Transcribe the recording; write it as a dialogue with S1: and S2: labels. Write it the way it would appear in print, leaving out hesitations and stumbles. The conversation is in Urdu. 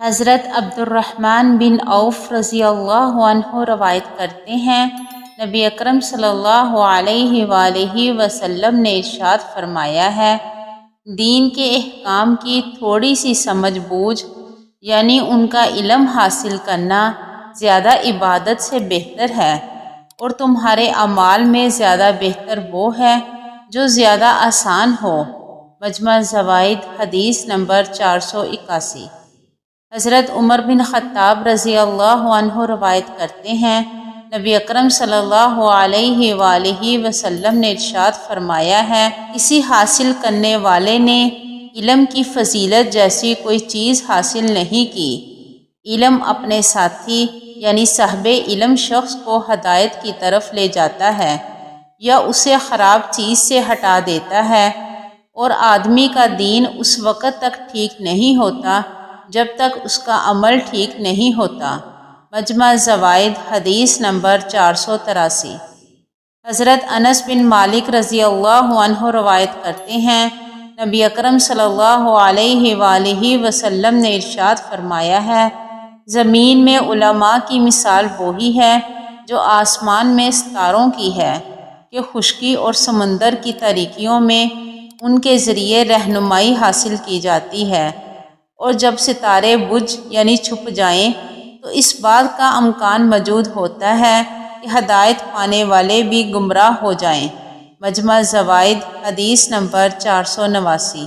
S1: حضرت عبد الرحمن بن عوف رضی اللہ عنہ روایت کرتے ہیں، نبی اکرم صلی اللہ علیہ وآلہ وسلم نے ارشاد فرمایا ہے، دین کے احکام کی تھوڑی سی سمجھ بوجھ یعنی ان کا علم حاصل کرنا زیادہ عبادت سے بہتر ہے، اور تمہارے اعمال میں زیادہ بہتر وہ ہے جو زیادہ آسان ہو۔ مجمع الزوائد حدیث نمبر 481۔ حضرت عمر بن خطاب رضی اللہ عنہ روایت کرتے ہیں، نبی اکرم صلی اللہ علیہ وآلہ وسلم نے ارشاد فرمایا ہے، کسی حاصل کرنے والے نے علم کی فضیلت جیسی کوئی چیز حاصل نہیں کی۔ علم اپنے ساتھی یعنی صاحب علم شخص کو ہدایت کی طرف لے جاتا ہے یا اسے خراب چیز سے ہٹا دیتا ہے، اور آدمی کا دین اس وقت تک ٹھیک نہیں ہوتا جب تک اس کا عمل ٹھیک نہیں ہوتا۔ مجمع الزوائد حدیث نمبر 483۔ حضرت انس بن مالک رضی اللہ عنہ روایت کرتے ہیں، نبی اکرم صلی اللہ علیہ وآلہ وسلم نے ارشاد فرمایا ہے، زمین میں علماء کی مثال وہی ہے جو آسمان میں ستاروں کی ہے کہ خشکی اور سمندر کی تاریکیوں میں ان کے ذریعے رہنمائی حاصل کی جاتی ہے، اور جب ستارے بجھ یعنی چھپ جائیں تو اس بات کا امکان موجود ہوتا ہے کہ ہدایت پانے والے بھی گمراہ ہو جائیں۔ مجمع الزوائد حدیث نمبر 489۔